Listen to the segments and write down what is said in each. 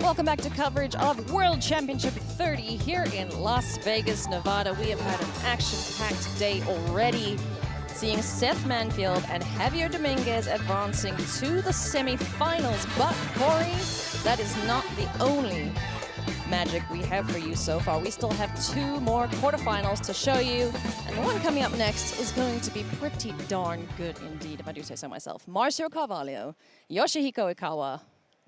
Welcome back to coverage of World Championship 30 here in Las Vegas, Nevada. We have had an action-packed day already, seeing Seth Manfield and Javier Dominguez advancing to the semifinals. But Corey, that is not the only magic we have for you so far. We still have 2 more quarterfinals to show you, and the one coming up next is going to be pretty darn good indeed, if I do say so myself. Márcio Carvalho, Yoshihiko Ikawa.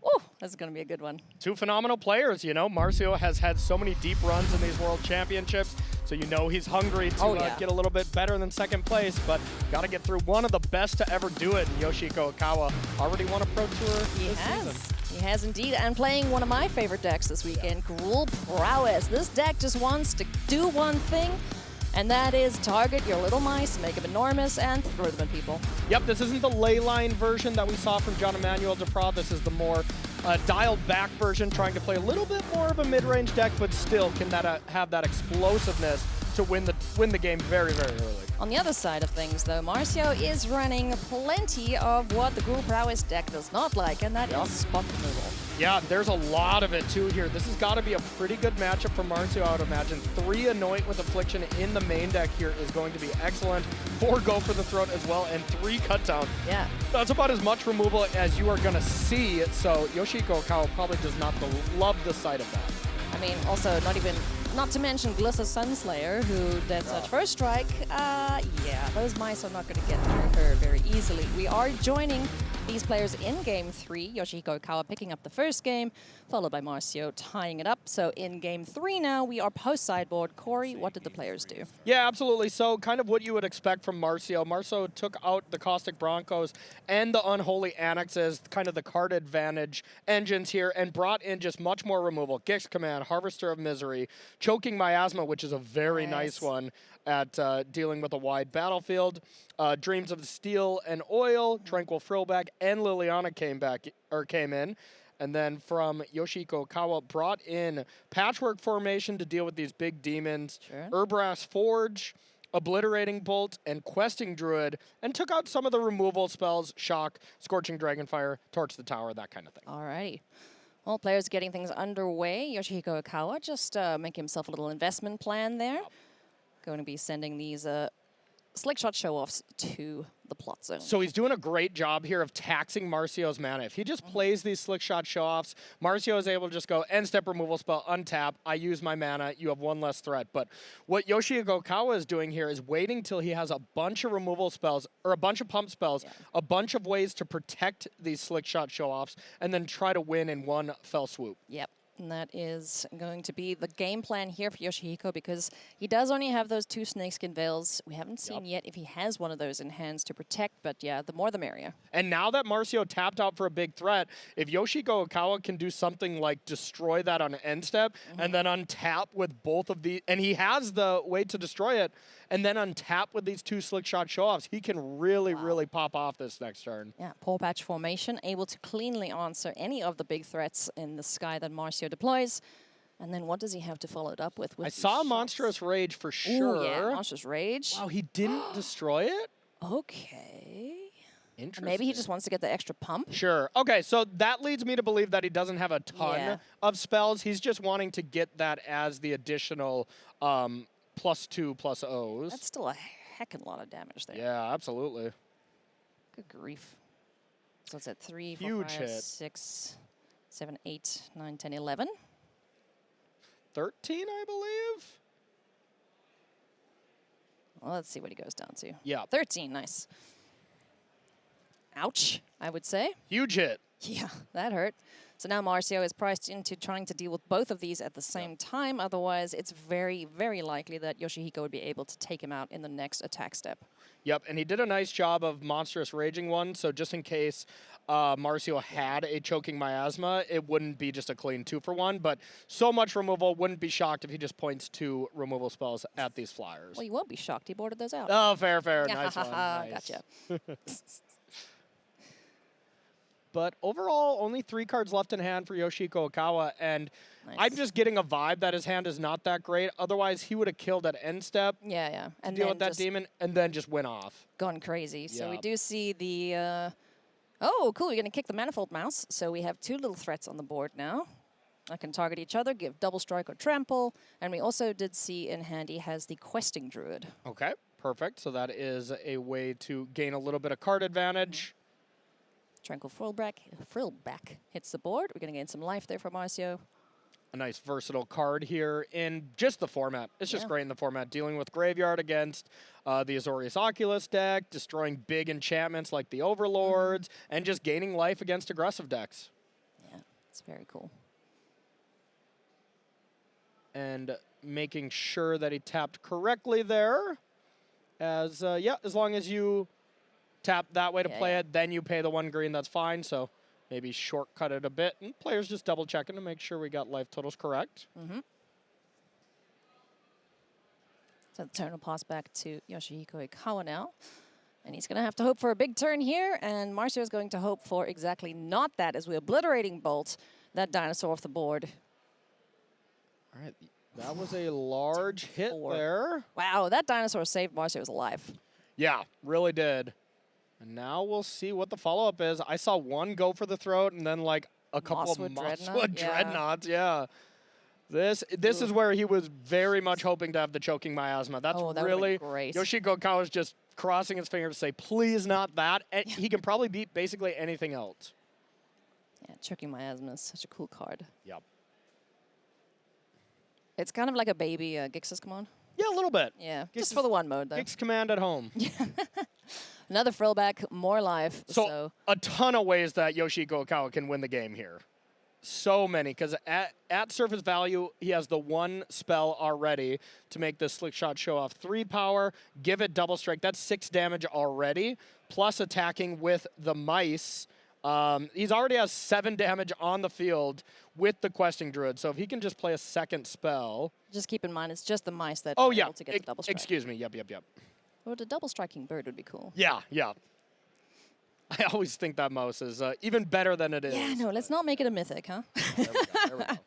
Oh, that's going to be a good one. 2 phenomenal players, you know. Marcio has had so many deep runs in these World Championships, so you know he's hungry to get a little bit better than second place, but got to get through one of the best to ever do it. And Yoshihiko Ikawa already won a Pro Tour this season. He has indeed, and playing one of my favorite decks this weekend, Group Prowess. This deck just wants to do one thing, and that is target your little mice, make them enormous, and throw them at people. Yep, this isn't the ley line version that we saw from John Emmanuel Deprat. This is the more dialed back version, trying to play a little bit more of a mid-range deck, but still can have that explosiveness to win the game very, very early. On the other side of things, though, Marcio is running plenty of what the Group Prowess deck does not like, and that is spot removal. Yeah, there's a lot of it, too, here. This has got to be a pretty good matchup for Marcio, I would imagine. 3 Anoint with Affliction in the main deck here is going to be excellent. 4 Go for the Throat as well, and 3 Cut Down. Yeah. That's about as much removal as you are going to see, so Yoshihiko Ikawa probably does not love the sight of that. I mean, also, not to mention Glissa Sunslayer, who did such first strike. Yeah, those mice are not going to get through her very easily. We are joining these players in Game 3. Yoshihiko Ikawa picking up the first game, followed by Marcio tying it up. So in Game 3 now, we are post-sideboard. Corey, what did the players do? Yeah, absolutely. So kind of what you would expect from Marcio. Marcio took out the Caustic Broncos and the Unholy Annexes, kind of the card advantage engines here, and brought in just much more removal. Gix Command, Harvester of Misery, Choking Miasma, which is a very nice one at dealing with a wide battlefield. Dreams of Steel and Oil, Tranquil Frillback, and Liliana came in. And then from Yoshihiko Ikawa, brought in Patchwork Formation to deal with these big demons, Urbrass Forge, Obliterating Bolt, and Questing Druid, and took out some of the removal spells, Shock, Scorching Dragonfire, Torch the Tower, that kind of thing. Alrighty. Well, players getting things underway. Yoshihiko Ikawa just making himself a little investment plan there. Going to be sending these slick shot show-offs to the plot zone. So he's doing a great job here of taxing Marcio's mana. If he just plays these slick shot show-offs, Marcio is able to just go end step removal spell, untap, I use my mana, you have 1 less threat. But what Yoshihiko Ikawa is doing here is waiting till he has a bunch of removal spells, or a bunch of pump spells, a bunch of ways to protect these slick shot show-offs, and then try to win in one fell swoop. Yep. And that is going to be the game plan here for Yoshihiko, because he does only have those 2 Snakeskin Veils. We haven't seen yet if he has one of those in hands to protect, but yeah, the more the merrier. And now that Marcio tapped out for a big threat, if Yoshihiko Ikawa can do something like destroy that on end step and then untap with both of these, and he has the way to destroy it, and then untap with these 2 slick shot show-offs, he can really, really pop off this next turn. Yeah, Paw Patch Formation, able to cleanly answer any of the big threats in the sky that Marcio deploys. And then what does he have to follow it up with? I saw Monstrous Rage for sure. Ooh, yeah, Monstrous Rage. Wow, he didn't destroy it? Okay. Interesting. Maybe he just wants to get the extra pump? Sure. Okay, so that leads me to believe that he doesn't have a ton of spells. He's just wanting to get that as the additional +2/+Os. That's still a heckin' lot of damage there. Yeah, absolutely. Good grief. So it's at 3, 4, Huge 5, hit. 6, 7, 8, 9, 10, 11. 13, I believe? Well, let's see what he goes down to. Yeah. 13, nice. Ouch, I would say. Huge hit. Yeah, that hurt. So now Marcio is priced into trying to deal with both of these at the same time. Otherwise, it's very, very likely that Yoshihiko would be able to take him out in the next attack step. Yep, and he did a nice job of Monstrous Raging one, so just in case Marcio had a Choking Miasma, it wouldn't be just a clean 2-for-1, but so much removal, wouldn't be shocked if he just points 2 removal spells at these flyers. Well, you won't be shocked. He boarded those out. Oh, fair, fair. Nice one. Nice. Gotcha. But overall, only 3 cards left in hand for Yoshihiko Ikawa, and I'm just getting a vibe that his hand is not that great. Otherwise, he would have killed at end step. Yeah. And deal with that demon, and then just went off. Gone crazy. So we do see the... oh, cool. You're going to kick the Manifold Mouse. So we have 2 little threats on the board now. that can target each other, give double strike or trample. And we also did see in hand he has the Questing Druid. Okay, perfect. So that is a way to gain a little bit of card advantage. Tranquil Frillback hits the board. We're going to gain some life there for Marcio. A nice versatile card here in just the format. It's just great in the format. Dealing with Graveyard against the Azorius Oculus deck, destroying big enchantments like the Overlords, and just gaining life against aggressive decks. Yeah, it's very cool. And making sure that he tapped correctly there. As long as you tap that way to play it, then you pay the 1 green, that's fine. So maybe shortcut it a bit, and players just double checking to make sure we got life totals correct. So the turn will pass back to Yoshihiko Ikawa now. And he's going to have to hope for a big turn here, and Marcio is going to hope for exactly not that as we Obliterating Bolt that dinosaur off the board. All right, that was a large hit there. Wow, that dinosaur saved Marcio's life. Yeah, really did. And now we'll see what the follow-up is. I saw one go for the throat and then like a couple of Mosswood Dreadnoughts. Yeah. This is where he was very much hoping to have the choking miasma. That's really great. Yoshihiko Ikawa is just crossing his fingers to say, please not that. And he can probably beat basically anything else. Yeah, choking miasma is such a cool card. Yep. It's kind of like a baby Gix's Command. Yeah, a little bit. Yeah, just for the one mode though. Gix Command at home. Another Frillback, more life. So a ton of ways that Yoshihiko Ikawa can win the game here. So many, because at surface value, he has the 1 spell already to make this Slick Shot show off 3 power, give it double strike. That's 6 damage already, plus attacking with the mice. He's already has 7 damage on the field with the Questing Druid. So if he can just play a second spell. Just keep in mind, it's just the mice that are able to get the double strike. Excuse me. Yep. Or the double striking bird would be cool. Yeah. I always think that mouse is even better than it is. Yeah, no, let's not make it a mythic, huh? There we go.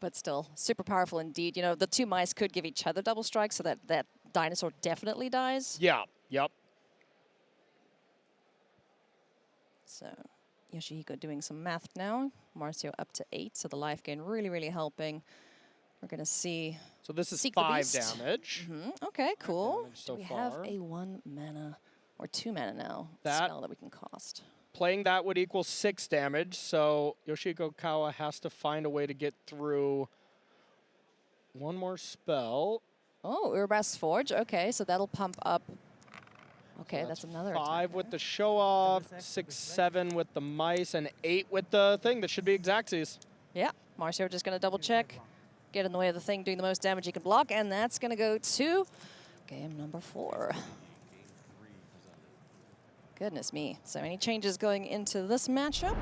But still, super powerful indeed. You know, the 2 mice could give each other double strike, so that dinosaur definitely dies. Yeah, yep. So Yoshihiko doing some math now. Marcio up to 8, so the life gain really helping. We're going to see. So this is 5 damage. Okay, cool. So we have a 1 mana or 2 mana now spell that we can cost. Playing that would equal 6 damage, so Yoshihiko Ikawa has to find a way to get through 1 more spell. Oh, Urba's Forge. Okay, so that'll pump up. Okay, so that's another 5 with the show off, 6, 7 with the mice, and 8 with the thing. That should be Exactsies. Yeah, Marcio just going to double check, get in the way of the thing doing the most damage he can block, and that's going to go to game number 4. Goodness me. So any changes going into this matchup?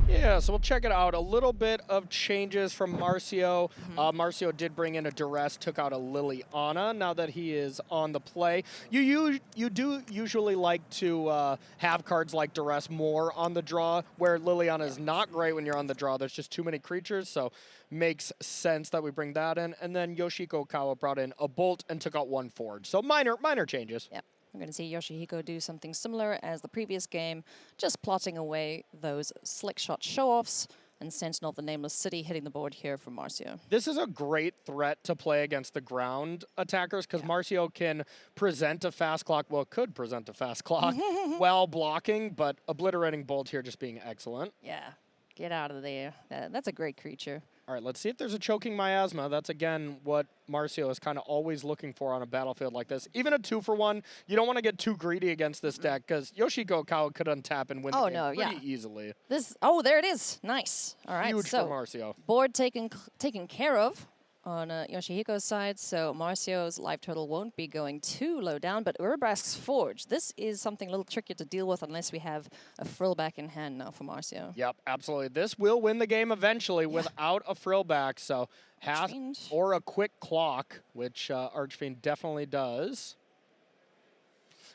Yeah, so we'll check it out. A little bit of changes from Marcio. Marcio did bring in a Duress, took out a Liliana now that he is on the play. You do usually like to have cards like Duress more on the draw, where Liliana is not great when you're on the draw. There's just too many creatures, so makes sense that we bring that in. And then Yoshihiko Ikawa brought in a Bolt and took out 1 Forge. So minor changes. Yep. We're going to see Yoshihiko do something similar as the previous game, just plotting away those Slick Shot show-offs, and Sentinel of the Nameless City hitting the board here for Marcio. This is a great threat to play against the ground attackers, because Marcio can present a fast clock, well, could present a fast clock while blocking, but Obliterating Bolt here just being excellent. Yeah, get out of there. That's a great creature. All right, let's see if there's a Choking Miasma. That's, again, what Marcio is kind of always looking for on a battlefield like this. Even a 2-for-1, you don't want to get too greedy against this deck, because Yoshihiko Ikawa could untap and win the game pretty easily. There it is. Nice. All right, Huge for Marcio. Board taken care of on Yoshihiko's side, so Marcio's life total won't be going too low down, but Urbrask's Forge, this is something a little trickier to deal with unless we have a Frillback in hand now for Marcio. Yep, absolutely. This will win the game eventually without a Frillback, so or a quick clock, which Archfiend definitely does.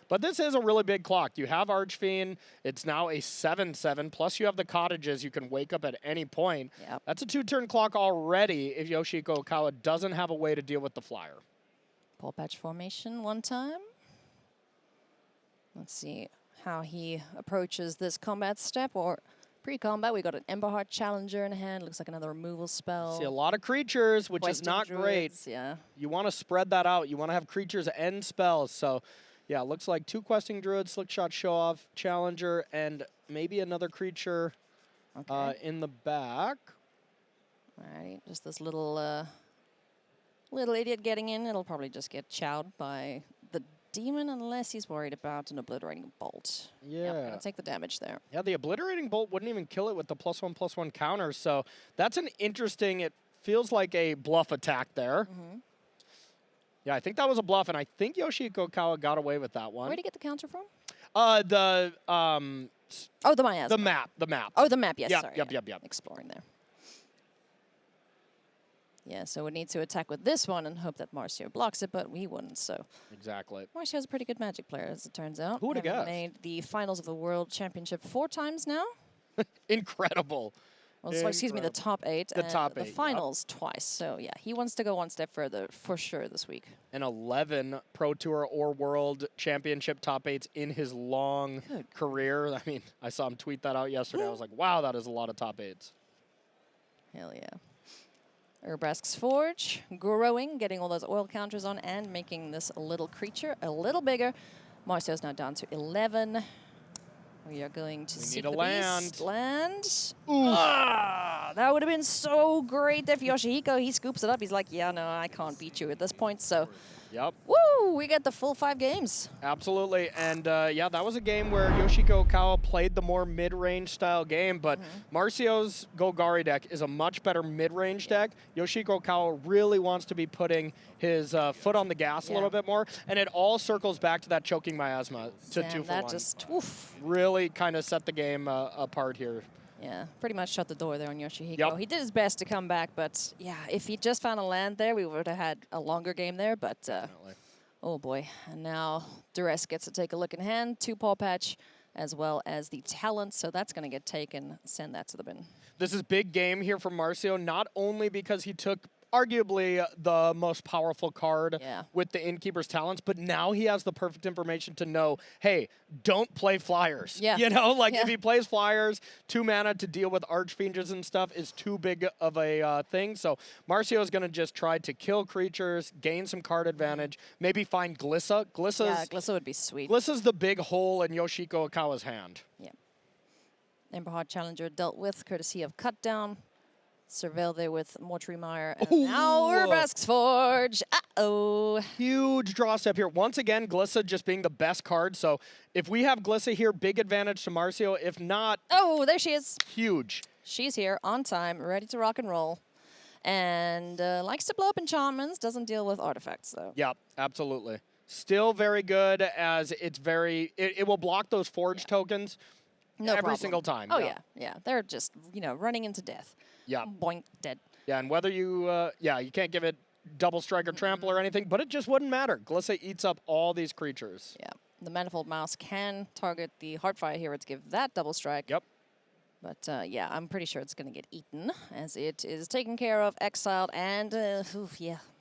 But this is a really big clock. You have Archfiend. It's now a 7/7. Plus you have the cottages. You can wake up at any point. Yep. That's a 2-turn clock already if Yoshihiko Ikawa doesn't have a way to deal with the flyer. Pull patch formation 1 time. Let's see how he approaches this combat step, or Pre-combat, we got an Emberheart Challenger in hand. Looks like another removal spell. See a lot of creatures, which is Questing not great. Druids, yeah. You want to spread that out. You want to have creatures and spells. So, yeah, looks like 2 Questing Druids, Slickshot Show-Off, Challenger, and maybe another creature in the back. Alrighty, just this little little idiot getting in. It'll probably just get chowed by the demon unless he's worried about an Obliterating Bolt. Yeah. Yep, gonna take the damage there. Yeah, the Obliterating Bolt wouldn't even kill it with the +1/+1 counter. So that's an interesting, it feels like a bluff attack there. Yeah, I think that was a bluff, and I think Yoshihiko Ikawa got away with that one. Where'd he get the counter from? Oh, the miasma. The map. Oh, the map, yes, Yep, sorry. yep. Exploring there. Yeah, so we need to attack with this one and hope that Marcio blocks it, but we wouldn't, so. Exactly. Marcio's a pretty good Magic player, as it turns out. Who would've Having guessed? made the finals of the World Championship 4 times now. Incredible. Well, so, excuse me, the top 8. The top the 8, yep. finals twice. So, yeah, he wants to go one step further for sure this week. And 11 Pro Tour or World Championship top 8s in his long career. I mean, I saw him tweet that out yesterday. I was like, wow, that is a lot of top 8s. Hell yeah. Urbrask's Forge, growing, getting all those oil counters on, and making this little creature a little bigger. Marcio's now down to 11. We are going to seek the beast. Land. Ah, that would have been so great if Yoshihiko, he scoops it up. He's like, yeah, no, I can't beat you at this point. So, Yep. woo, we get the full 5 games. Absolutely. And yeah, that was a game where Yoshihiko Ikawa played the more mid-range style game, but Marcio's Golgari deck is a much better mid-range deck. Yoshihiko Ikawa really wants to be putting his foot on the gas a little bit more, and it all circles back to that choking miasma to 2 for 1. That just, oof. Really kind of set the game apart here. Yeah, pretty much shut the door there on Yoshihiko. Yep. He did his best to come back, but yeah, if he just found a land there, we would have had a longer game there, but oh boy. And now Duress gets to take a look in hand, 2 Paw Patch, as well as the talent, so that's going to get taken, send that to the bin. This is big game here for Marcio, not only because he took arguably the most powerful card with the Innkeeper's talents, but now he has the perfect information to know, hey, don't play flyers. Yeah. You know, like if he plays flyers, 2 mana to deal with Archfiends and stuff is too big of a thing. So Marcio is going to just try to kill creatures, gain some card advantage, maybe find Glissa. Glissa would be sweet. Glissa's the big hole in Yoshihiko Ikawa's hand. Yeah. Emberheart Challenger dealt with, courtesy of Cut Down. Surveil there with Mortuary Mire. And now Urbrask's Forge. Uh-oh. Huge draw step here. Once again, Glissa just being the best card. So if we have Glissa here, big advantage to Marcio. If not, oh, there she is. Huge. She's here, on time, ready to rock and roll. And likes to blow up enchantments, doesn't deal with artifacts, though. Yeah, absolutely. Still very good, as it's very, it will block those Forge tokens every single time. Oh, yeah. They're just, you know, running into death. Yeah. Boink, dead. Yeah, and whether you, you can't give it double strike or trample or anything, but it just wouldn't matter. Glissa eats up all these creatures. Yeah. The Manifold Mouse can target the Heartfire hero to give that double strike. Yep. But, yeah, I'm pretty sure it's going to get eaten, as it is taken care of, exiled, and,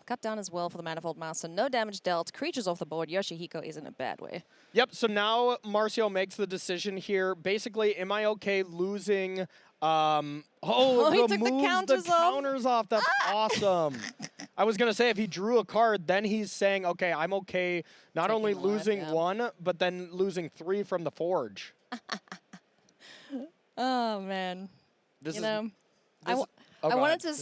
cut down as well for the Manifold Mouse. So no damage dealt. Creatures off the board. Yoshihiko is in a bad way. Yep, so now Marcio makes the decision here. Basically, am I okay losing... he took the counters off. That's awesome. I was going to say, if he drew a card, then he's saying, okay, I'm okay not only losing 1, but then losing 3 from the Forge. Oh, man. I wanted to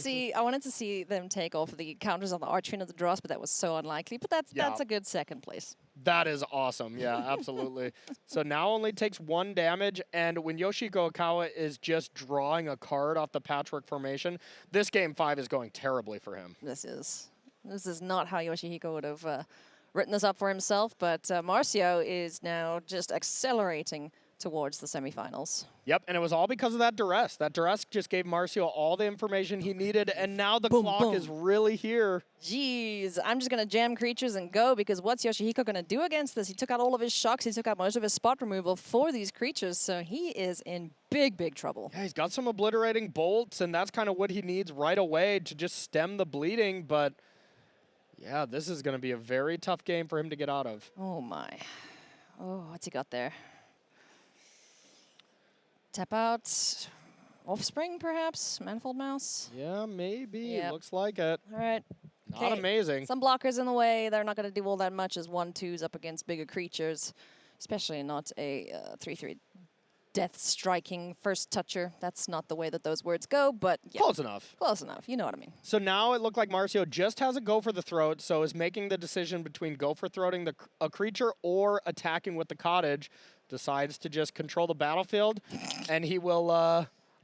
see them take off the counters on the Archfiend of the Dross, but that was so unlikely. But that's a good second place. That is awesome. Yeah, absolutely. So now only takes 1 damage, and when Yoshihiko Ikawa is just drawing a card off the Patchwork formation, this game 5 is going terribly for him. This is not how Yoshihiko would have written this up for himself, but Marcio is now just accelerating towards the semifinals. Yep, and it was all because of that duress. That duress just gave Marcio all the information he needed, and now the clock is really here. Jeez, I'm just going to jam creatures and go, because what's Yoshihiko going to do against this? He took out all of his shocks. He took out most of his spot removal for these creatures, so he is in big, big trouble. Yeah, he's got some obliterating bolts, and that's kind of what he needs right away to just stem the bleeding, but yeah, this is going to be a very tough game for him to get out of. Oh, my. Oh, what's he got there? Tap out. Offspring, perhaps? Manifold Mouse? Yeah, maybe. Yep. Looks like it. All right. Not 'Kay. amazing. Some blockers in the way. They're not going to do all that much as 1/2s up against bigger creatures, especially not a 3/3 death striking first toucher. That's not the way that those words go, but yeah. Close enough. Close enough. You know what I mean. So now it looked like Marcio just has a go for the throat, so is making the decision between go for throating a creature or attacking with the cottage. Decides to just control the battlefield, and he will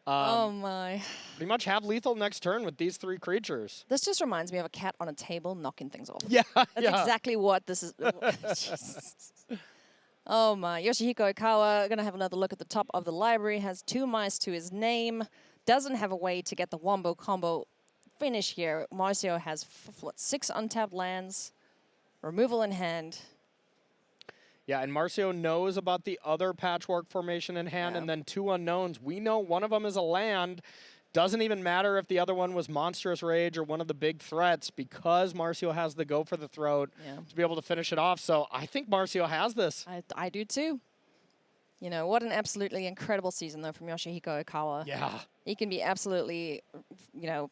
Oh my. pretty much have lethal next turn with these 3 creatures. This just reminds me of a cat on a table knocking things off. Yeah, That's yeah. exactly what this is. Jesus. Oh my. Yoshihiko Ikawa going to have another look at the top of the library. Has 2 mice to his name. Doesn't have a way to get the wombo combo finish here. Marcio has, 6 untapped lands. Removal in hand. Yeah, and Marcio knows about the other patchwork formation in hand, and then 2 unknowns. We know one of them is a land. Doesn't even matter if the other one was Monstrous Rage or one of the big threats, because Marcio has the go for the throat to be able to finish it off. So I think Marcio has this. I do too. You know, what an absolutely incredible season, though, from Yoshihiko Ikawa. Yeah. He can be absolutely, you know,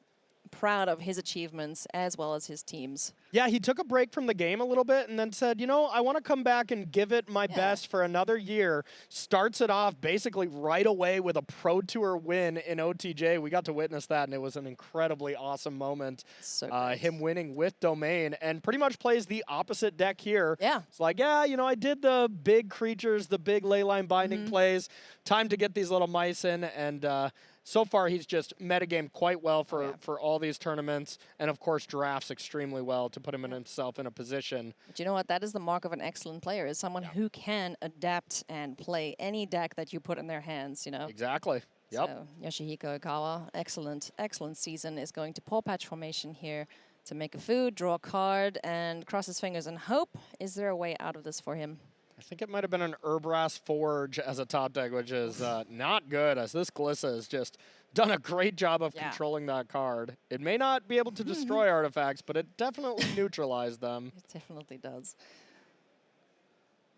proud of his achievements as well as his team's. Yeah, he took a break from the game a little bit and then said, you know, I want to come back and give it my best for another year. Starts it off basically right away with a Pro Tour win in OTJ. We got to witness that, and it was an incredibly awesome moment. So him winning with Domain, and pretty much plays the opposite deck here. Yeah. It's like, yeah, you know, I did the big creatures, the big leyline binding plays. Time to get these little mice in, and so far, he's just metagamed quite well for all these tournaments, and of course drafts extremely well to put him in himself in a position. But you know what? That is the mark of an excellent player, is someone who can adapt and play any deck that you put in their hands, you know? Exactly. Yep. So Yoshihiko Ikawa, excellent season, is going to Paw Patch formation here to make a food, draw a card, and cross his fingers and hope. Is there a way out of this for him? I think it might have been an Urbras Forge as a top deck, which is not good, as this Glissa has just done a great job of controlling that card. It may not be able to destroy artifacts, but it definitely neutralized them. It definitely does.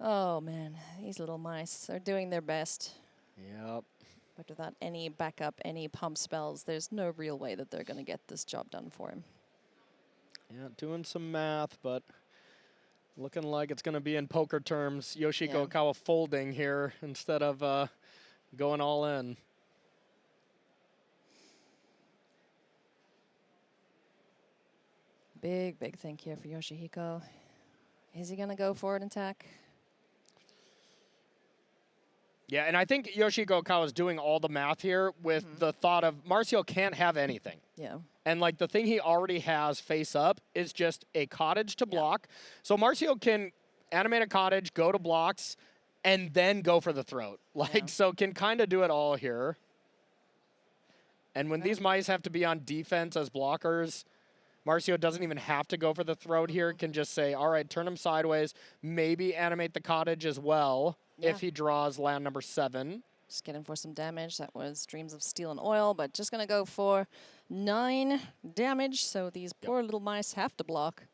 Oh, man. These little mice are doing their best. Yep. But without any backup, any pump spells, there's no real way that they're going to get this job done for him. Yeah, doing some math, but looking like it's going to be in poker terms. Yoshihiko Ikawa folding here instead of going all in. Big thank you for Yoshihiko. Is he going to go for an attack? Yeah, and I think Yoshihiko Ikawa is doing all the math here with the thought of Marcio can't have anything. Yeah. And like the thing he already has face up is just a cottage to block. So Marcio can animate a cottage, go to blocks, and then go for the throat. Like, so can kind of do it all here. And when these mice have to be on defense as blockers, Marcio doesn't even have to go for the throat here. Can just say, all right, turn him sideways, maybe animate the cottage as well if he draws land number 7. Just getting for some damage. That was Dreams of Steel and Oil, but just going to go for 9 damage. So these poor little mice have to block.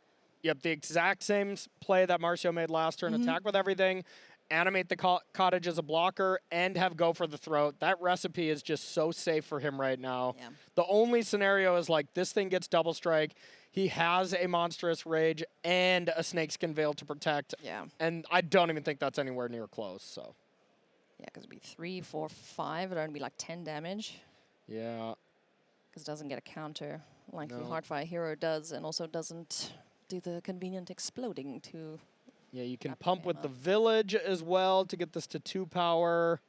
Yep, the exact same play that Marcio made last turn. Attack with everything, animate the cottage as a blocker, and have go for the throat. That recipe is just so safe for him right now. Yeah. The only scenario is like this thing gets double strike. He has a Monstrous Rage and a Snakeskin Veil to protect. Yeah. And I don't even think that's anywhere near close, so. Yeah, because it'd be 3, 4, 5. It'd only be like 10 damage. Yeah. Because it doesn't get a counter like the Heartfire Hero does, and also doesn't do the convenient exploding to... Yeah, you can pump with the Village as well to get this to 2 power.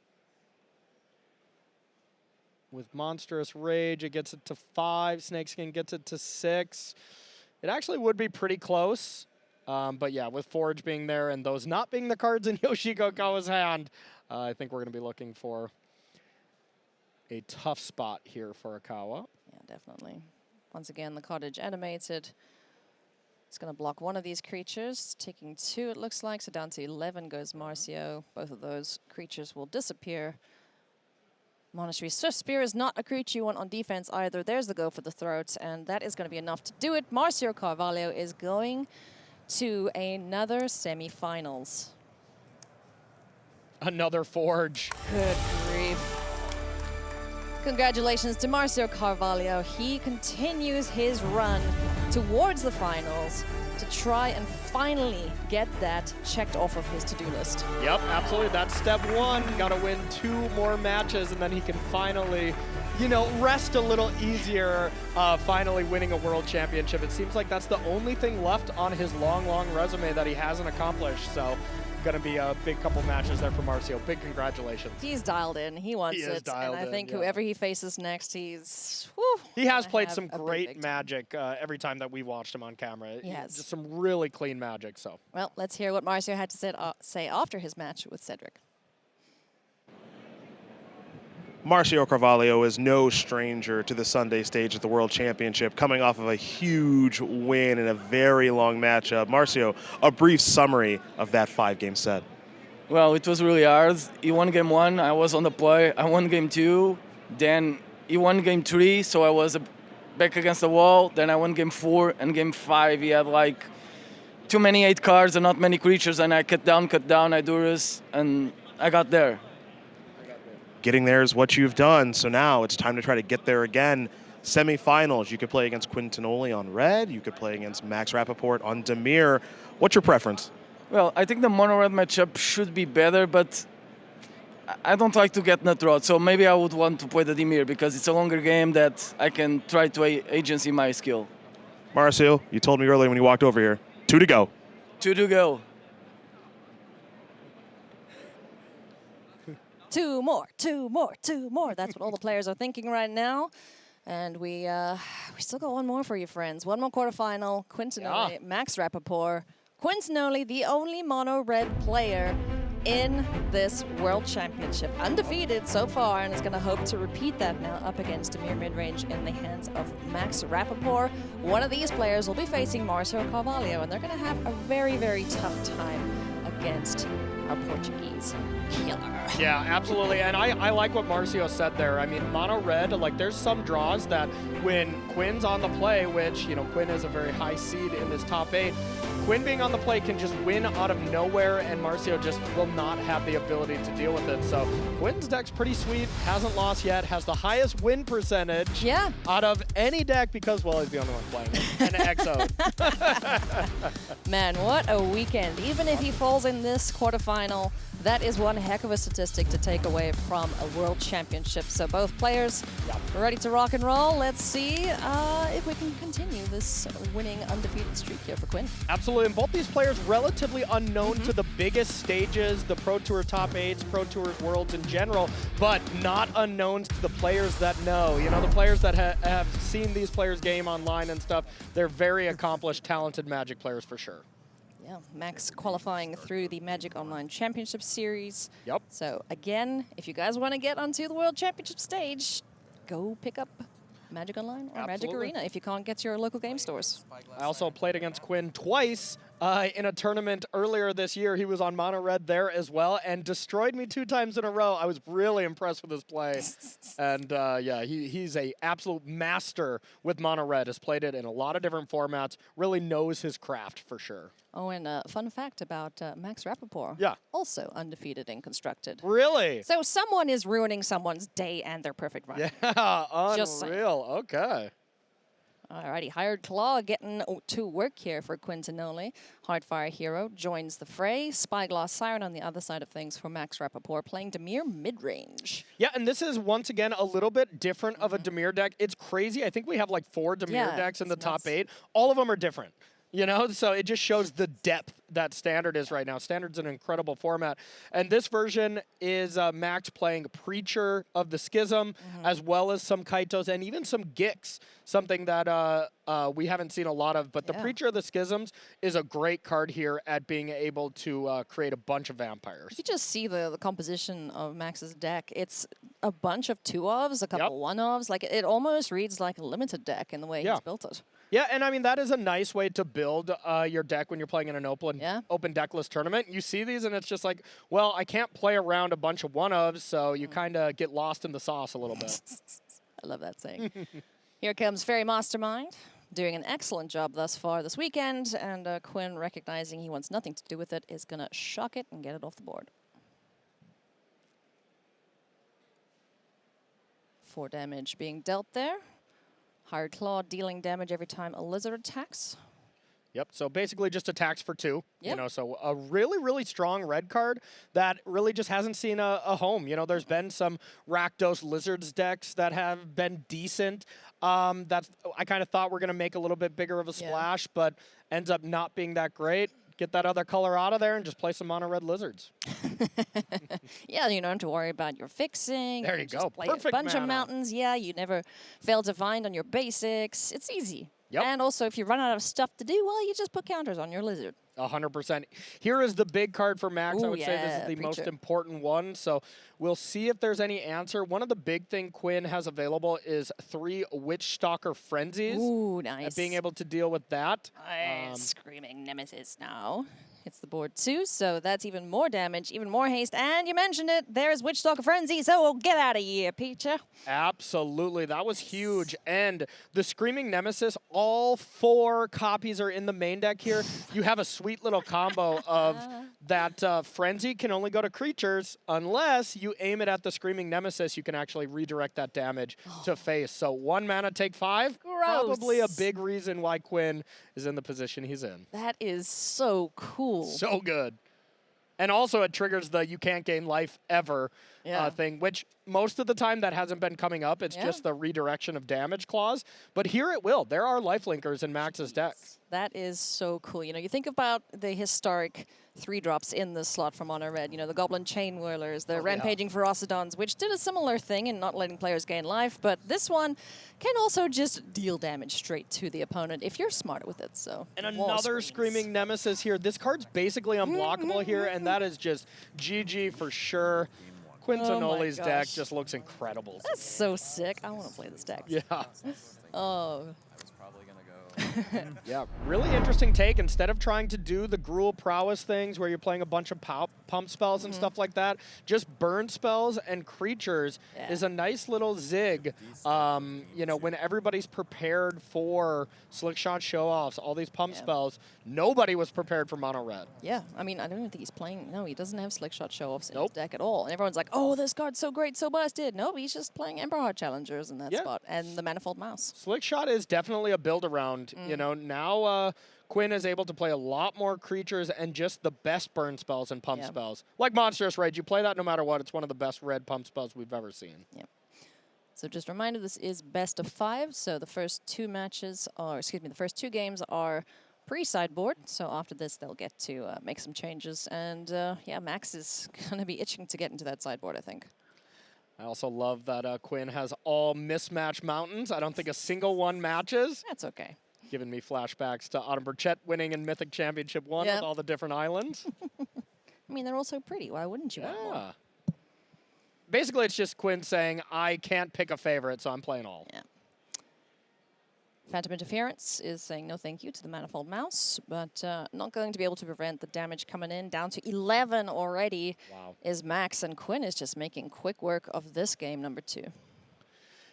With Monstrous Rage, it gets it to 5. Snakeskin gets it to 6. It actually would be pretty close. But yeah, with Forge being there and those not being the cards in Yoshihiko Ikawa's hand, I think we're going to be looking for a tough spot here for Ikawa. Yeah, definitely. Once again, the cottage animated. It's going to block one of these creatures, taking 2, it looks like. So down to 11 goes Marcio. Both of those creatures will disappear. Monastery Swift Spear is not a creature you want on defense either. There's the go for the throat, and that is going to be enough to do it. Márcio Carvalho is going to another semifinals. Another Forge. Good grief. Congratulations to Márcio Carvalho. He continues his run towards the finals to try and finally get that checked off of his to-do list. Yep, absolutely. That's step one. Got to win 2 more matches, and then he can finally, you know, rest a little easier, finally winning a world championship. It seems like that's the only thing left on his long, long resume that he hasn't accomplished. So, going to be a big couple matches there for Marcio. Big congratulations. He's dialed in. He wants it. And I think whoever he faces next, he has played some great Magic every time that we watched him on camera. He has. Just some really clean Magic. So. Well, let's hear what Marcio had to say after his match with Cedric. Márcio Carvalho is no stranger to the Sunday stage at the World Championship, coming off of a huge win in a very long matchup. Marcio, a brief summary of that 5-game set. Well, it was really hard. He won game 1, I was on the play. I won game 2, then he won game 3, so I was back against the wall. Then I won game 4, and game 5 he had like too many 8 cards and not many creatures, and I cut down, I Durus, and I got there. Getting there is what you've done, so now it's time to try to get there again. Semifinals, you could play against Quinn Tonole on red, you could play against Max Rappaport on Demir. What's your preference? Well, I think the mono-red matchup should be better, but I don't like to get nut rod, so maybe I would want to play the Demir because it's a longer game that I can try to agency my skill. Marcio, you told me earlier when you walked over here, 2 to go. 2 to go. 2 more, 2 more, 2 more. That's what all the players are thinking right now. And we still got 1 more for you, friends. 1 more quarterfinal. Quinn Tonole, Max Rappaport. Quinn Tonole, the only mono-red player in this World Championship. Undefeated so far, and is going to hope to repeat that now up against Demir midrange in the hands of Max Rappaport. One of these players will be facing Márcio Carvalho, and they're going to have a very, very tough time against our Portuguese killer. Yeah, absolutely. And I like what Marcio said there. I mean, mono red, like there's some draws that when Quinn's on the play, which, you know, Quinn is a very high seed in this top 8, Quinn being on the play can just win out of nowhere, and Marcio just will not have the ability to deal with it. So Quinn's deck's pretty sweet, hasn't lost yet, has the highest win percentage out of any deck because, well, he's the only one playing it, and XO. Man, what a weekend. Even if he falls in this quarterfinal, that is one heck of a statistic to take away from a World Championship. So both players ready to rock and roll. Let's see if we can continue this winning undefeated streak here for Quinn. Absolutely, and both these players relatively unknown to the biggest stages, the Pro Tour Top 8s, Pro Tour Worlds in general, but not unknowns to the players that know. You know, the players that have seen these players game online and stuff, they're very accomplished, talented Magic players for sure. Yeah, Max qualifying through the Magic Online Championship Series. Yep. So again, if you guys want to get onto the World Championship stage, go pick up Magic Online or Magic Arena if you can't get to your local game stores. I also played against Quinn twice in a tournament earlier this year. He was on mono red there as well and destroyed me 2 times in a row. I was really impressed with his play. And yeah, he's a absolute master with mono red. Has played it in a lot of different formats. Really knows his craft for sure. Oh, and a fun fact about Max Rappaport. Yeah. Also undefeated in Constructed. Really? So someone is ruining someone's day and their perfect run. Yeah, Just unreal. Okay. Alrighty, Hired Claw getting to work here for Quinn Tonole. Hardfire Hero joins the fray. Spyglass Siren on the other side of things for Max Rappaport, playing Demir midrange. Yeah, and this is once again a little bit different of a Demir deck. It's crazy. I think we have like 4 Demir decks in the top 8. All of them are different. You know, so it just shows the depth that Standard is right now. Standard's an incredible format. And this version is Max playing Preacher of the Schism, as well as some Kaitos and even some Gix, something that we haven't seen a lot of. But the Preacher of the Schisms is a great card here at being able to create a bunch of vampires. If you just see the composition of Max's deck, it's a bunch of 2-ofs, a couple 1-ofs. Like, it almost reads like a limited deck in the way he's built it. Yeah, and I mean, that is a nice way to build your deck when you're playing in an open deckless tournament. You see these, and it's just like, well, I can't play around a bunch of 1-ofs, so you kind of get lost in the sauce a little bit. I love that saying. Here comes Fairy Mastermind, doing an excellent job thus far this weekend, and Quinn, recognizing he wants nothing to do with it, is going to shock it and get it off the board. 4 damage being dealt there. Hard Claw dealing damage every time a lizard attacks. Yep, so basically just attacks for 2. Yep. You know, so a really, really strong red card that really just hasn't seen a home. You know, there's been some Rakdos Lizards decks that have been decent. That's I kind of thought we're going to make a little bit bigger of a splash, but ends up not being that great. Get that other color out of there and just play some mono red lizards. Yeah, you don't have to worry about your fixing. There you just go. Play Perfect a bunch mana. of mountains. Yeah, you never fail to find on your basics. It's easy. Yep. And also, if you run out of stuff to do, well, you just put counters on your lizard. 100%. Here is the big card for Max. I Ooh, would say this is yeah, the most Preacher. important one. So we'll see if there's any answer. One of the big thing Quinn has available is 3 Witch Stalker Frenzies. Ooh, nice. Being able to deal with that. Screaming Nemesis now. Hits the board too, so that's even more damage, even more haste. And you mentioned it, there's Witch Stalker Frenzy, so get out of here, Peacher. Absolutely, that was huge. And the Screaming Nemesis, all 4 copies are in the main deck here. You have a sweet little combo of that Frenzy can only go to creatures unless you aim it at the Screaming Nemesis. You can actually redirect that damage to face. So 1 mana, take 5. Probably a Gross. big reason why Quinn is in the position he's in. That is so cool. So good. And also it triggers the you can't gain life ever Yeah. thing, which most of the time that hasn't been coming up. It's Yeah. just the redirection of damage clause. But here it will. There are life linkers in Max's deck. That is so cool. You know, you think about the historic 3-drops in the slot from Mono Red. You know, the Goblin Chain Whirlers, the Rampaging Ferocidons, which did a similar thing in not letting players gain life. But this one can also just deal damage straight to the opponent if you're smart with it. So And wall another screens. Screaming Nemesis here. This card's basically unblockable here, and that is just GG for sure. Quinn Oh my Tonole's deck gosh. just looks incredible. That's so sick. I want to play this deck. Yeah. Oh. Yeah, really interesting take. Instead of trying to do the Gruul Prowess things where you're playing a bunch of pump spells and stuff like that, just burn spells and creatures is a nice little zig. You know, when everybody's prepared for Slick Shot Show-Offs, all these pump spells, nobody was prepared for Mono Red. Yeah, I mean, I don't even think he's playing. No, he doesn't have Slick Shot Show-Offs in Nope. his deck at all. And everyone's like, oh, this card's so great, so busted. No, he's just playing Emperor Heart Challengers in that Yeah. spot. And the Manifold Mouse. Slick Shot is definitely a build-around. You know, now Quinn is able to play a lot more creatures and just the best burn spells and pump spells. Like Monstrous Rage, you play that no matter what. It's one of the best red pump spells we've ever seen. So just a reminder, this is best of 5. So the first 2 matches, or excuse me, the first 2 games are pre-sideboard. So after this, they'll get to make some changes. And yeah, Max is going to be itching to get into that sideboard, I think. I also love that Quinn has all mismatch mountains. I don't think a single one matches. That's okay. Giving me flashbacks to Autumn Burchett winning in Mythic Championship 1 Yep. with all the different islands. I mean, they're all so pretty. Why wouldn't you want more? Yeah. Basically, it's just Quinn saying, I can't pick a favorite, so I'm playing all. Yeah. Phantom Interference is saying no thank you to the Manifold Mouse, but not going to be able to prevent the damage coming in. Down to 11 already is Max, and Quinn is just making quick work of this game, number 2.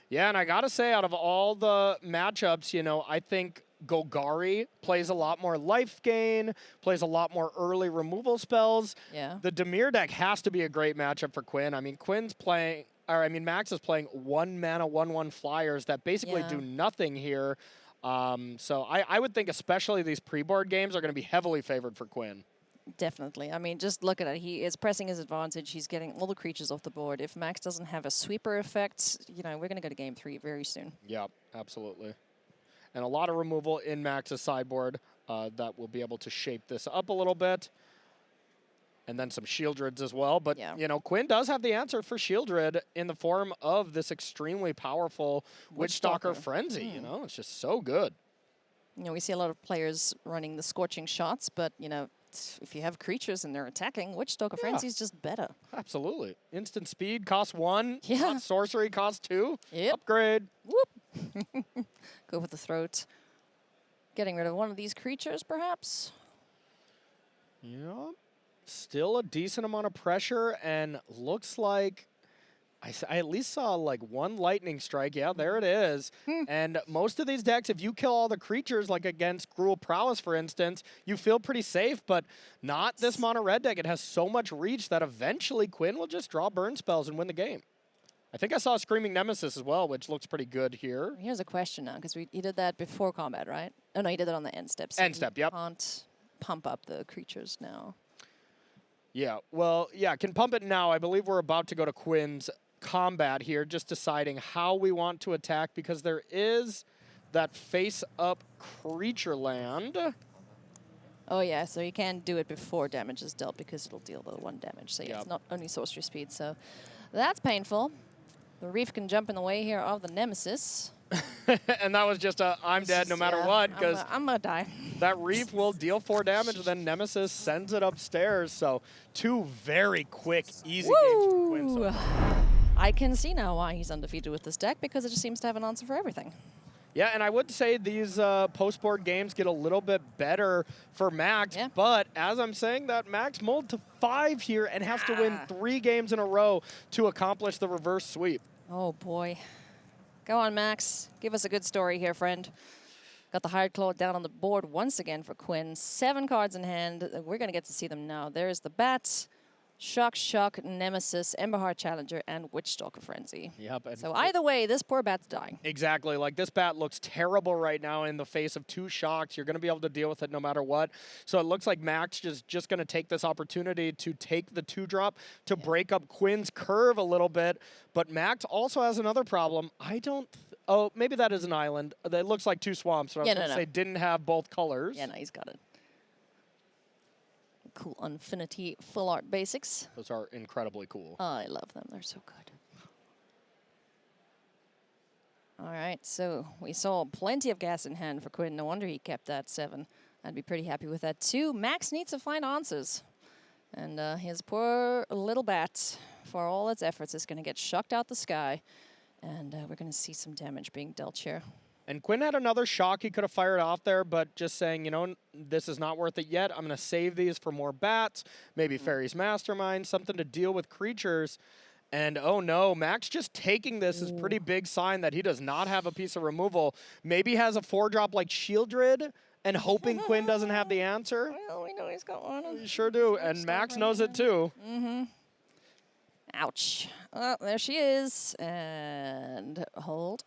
Yeah, and I got to say, out of all the matchups, you know, I think Golgari plays a lot more life gain, plays a lot more early removal spells. Yeah. The Dimir deck has to be a great matchup for Quinn. I mean, Max is playing 1 mana, 1/1 flyers that basically do nothing here. So I would think especially these pre-board games are going to be heavily favored for Quinn. Definitely. I mean, just look at it. He is pressing his advantage. He's getting all the creatures off the board. If Max doesn't have a sweeper effect, you know, we're going to go to game 3 very soon. Yep, absolutely. And a lot of removal in Max's sideboard that will be able to shape this up a little bit. And then some Shieldreds as well. But, you know, Quinn does have the answer for Shieldred in the form of this extremely powerful Witchstalker Frenzy. You know, it's just so good. You know, we see a lot of players running the Scorching Shots, but, you know, if you have creatures and they're attacking, Witchstalker Frenzy is just better. Absolutely. Instant speed costs 1. Yeah. Not sorcery costs 2. Yep. Upgrade. Whoop. Go with the throat. Getting rid of one of these creatures, perhaps. Yep. Still a decent amount of pressure, and looks like I at least saw like 1 lightning strike. Yeah, there it is. And most of these decks, if you kill all the creatures, like against Gruul Prowess, for instance, you feel pretty safe, but not this mono red deck. It has so much reach that eventually Quinn will just draw burn spells and win the game. I think I saw a Screaming Nemesis as well, which looks pretty good here. Here's a question now, because he did that before combat, right? Oh, no, he did it on the end step. So End step, yep. Can't pump up the creatures now. Yeah, well, yeah, can pump it now. I believe we're about to go to Quinn's combat here, just deciding how we want to attack, because there is that face-up creature land. Oh, yeah, so you can't do it before damage is dealt because it'll deal the 1 damage. So, yeah, Yep. it's not only sorcery speed, so that's painful. The Reef can jump in the way here of the Nemesis. And that was just a I'm dead no matter Yeah, what, because I'm gonna die. that Reef will deal 4 damage, and then Nemesis sends it upstairs. So 2 very quick, easy games for Quinn so Woo! far. I can see now why he's undefeated with this deck, because it just seems to have an answer for everything. Yeah, and I would say these post-board games get a little bit better for Max, Yeah. but as I'm saying that, Max mulled to 5 here and has to win 3 games in a row to accomplish the reverse sweep. Oh, boy. Go on, Max. Give us a good story here, friend. Got the Hired Claw down on the board once again for Quinn. 7 cards in hand. We're going to get to see them now. There's the Bat, Shock, Nemesis, Emberheart Challenger, and Witchstalker Frenzy. Yep. And So either way, this poor Bat's dying. exactly. Like, this bat looks terrible right now in the face of 2 shocks. You're going to be able to deal with it no matter what. So it looks like Max is just going to take this opportunity to take the 2-drop to break up Quinn's curve a little bit. But Max also has another problem. Oh, maybe that is an island. That looks like 2 swamps. So I was going to say didn't have both colors. Yeah, no, he's got it. Cool Infinity Full Art Basics. Those are incredibly cool. I love them. They're so good. All right, so we saw plenty of gas in hand for Quinn. No wonder he kept that 7. I'd be pretty happy with that too. Max needs to find answers. And his poor little bat, for all its efforts, is going to get shocked out the sky. And we're going to see some damage being dealt here. And Quinn had another shock he could have fired off there, but just saying, you know, this is not worth it yet. I'm going to save these for more bats, maybe Fairy's Mastermind, something to deal with creatures. And oh no, Max just taking this is pretty big sign that he does not have a piece of removal. Maybe has a 4-drop like Shieldred and hoping Quinn doesn't have the answer. Well, we know he's got one. You sure do, and Max knows it too. Ouch. Oh, there she is. And hold.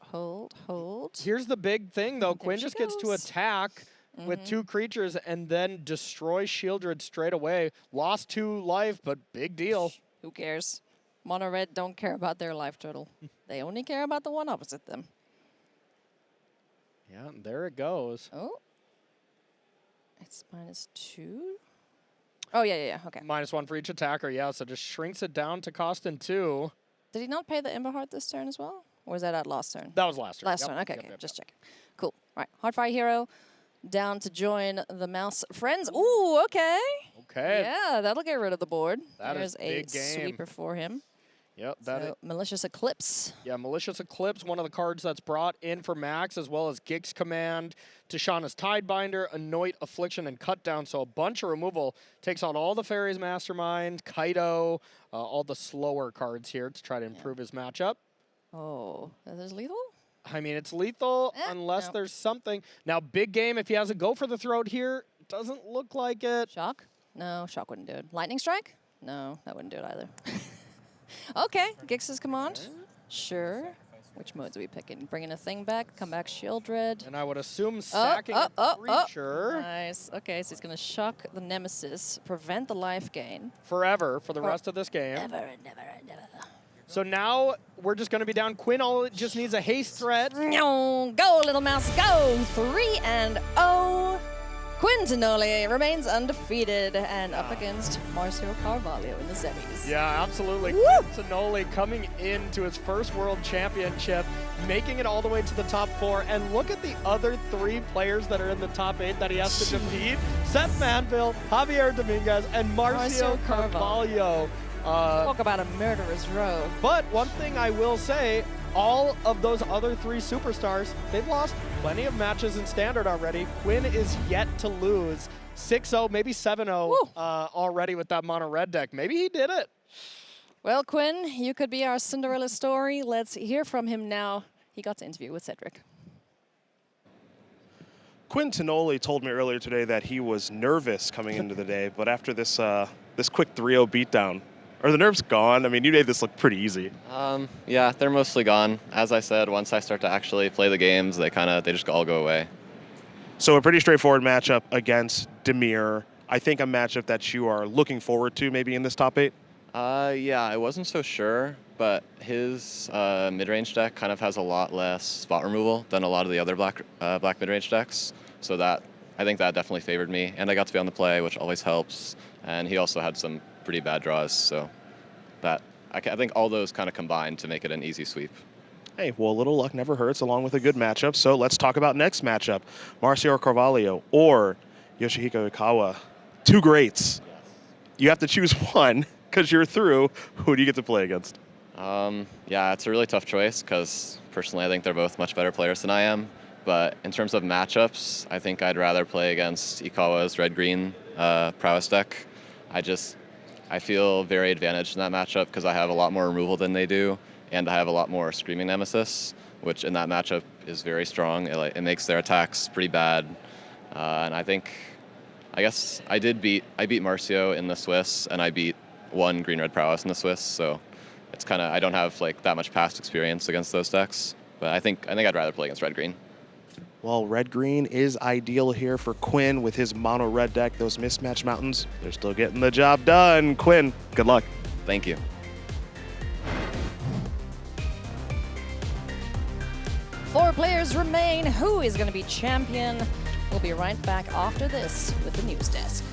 Here's the big thing though, Quinn she just gets to goes. attack with 2 creatures and then destroy Shieldred straight away. Lost 2 life, but big deal. Who cares? Mono Red don't care about their life total. They only care about the one opposite them. Yeah, and there it goes. Oh. It's -2. Oh, yeah, okay. -1 for each attacker, yeah, so just shrinks it down to costing 2. Did he not pay the Emberheart this turn as well? Or was that at last turn? That was last turn. Last Yep, turn, okay, yep, just checking. Cool. All right, Heartfire Hero down to join the Mouse Friends. Ooh, okay. Okay. Yeah, that'll get rid of the board. That is There's a big game. sweeper for him. Yep, that So, Malicious Eclipse. yeah, Malicious Eclipse, one of the cards that's brought in for Max, as well as Gix Command, Tishana's Tidebinder, Anoint, Affliction, and Cut Down. So a bunch of removal. Takes out all the Fairies Mastermind, Kaido, all the slower cards here to try to improve his matchup. Oh, is this lethal? I mean, it's lethal unless no. there's something. Now, big game, if he has a go for the throat here, doesn't look like it. Shock? No, Shock wouldn't do it. Lightning Strike? No, that wouldn't do it either. Okay, Gix's Command. Sure. Which modes are we picking? Bringing a thing back, come back Shieldred. And I would assume sacking a creature Nice. Okay, so he's going to shock the Nemesis, prevent the life gain. forever for the rest of this game. Never and never and never. So now we're just going to be down. Quinn all just needs a haste threat. No, go, little mouse, go! 3-0. Quinn Tonole remains undefeated and up against Márcio Carvalho in the semis. Yeah, absolutely. Woo! Quinn Tonole coming into his first World Championship, making it all the way to the top 4. And look at the other 3 players that are in the top 8 that he has to defeat. Seth Manville, Javier Dominguez, and Márcio Carvalho. Talk about a murderer's row. But one thing I will say, all of those other 3 superstars, they've lost plenty of matches in Standard already. Quinn is yet to lose. 6-0, maybe 7-0 already with that mono red deck. Maybe he did it. Well, Quinn, you could be our Cinderella story. Let's hear from him now. He got to interview with Cedric. Quinn Tonole told me earlier today that he was nervous coming into the day, but after this this quick 3-0 beatdown, Are the nerves gone? I mean, you made this look pretty easy. Yeah, they're mostly gone. As I said, once I start to actually play the games, they just all go away. So a pretty straightforward matchup against Demir. I think a matchup that you are looking forward to maybe in this top 8. Yeah, I wasn't so sure, but his mid-range deck kind of has a lot less spot removal than a lot of the other black mid-range decks. So I think that definitely favored me, and I got to be on the play, which always helps. And he also had some pretty bad draws, so I think all those kind of combined to make it an easy sweep. Hey, well, a little luck never hurts, along with a good matchup. So let's talk about next matchup: Márcio Carvalho or Yoshihiko Ikawa. Two greats. You have to choose one because you're through. Who do you get to play against? Yeah, it's a really tough choice because personally I think they're both much better players than I am. But in terms of matchups, I think I'd rather play against Ikawa's red-green prowess deck. I feel very advantaged in that matchup because I have a lot more removal than they do, and I have a lot more Screaming Nemesis, which in that matchup is very strong. It makes their attacks pretty bad, and I guess I beat Marcio in the Swiss, and I beat one green-red prowess in the Swiss, so it's kind of, I don't have like that much past experience against those decks, but I think I'd rather play against red-green. Well, red-green is ideal here for Quinn with his mono-red deck. Those mismatch mountains, they're still getting the job done. Quinn, good luck. Thank you. 4 players remain. Who is going to be champion? We'll be right back after this with the news desk.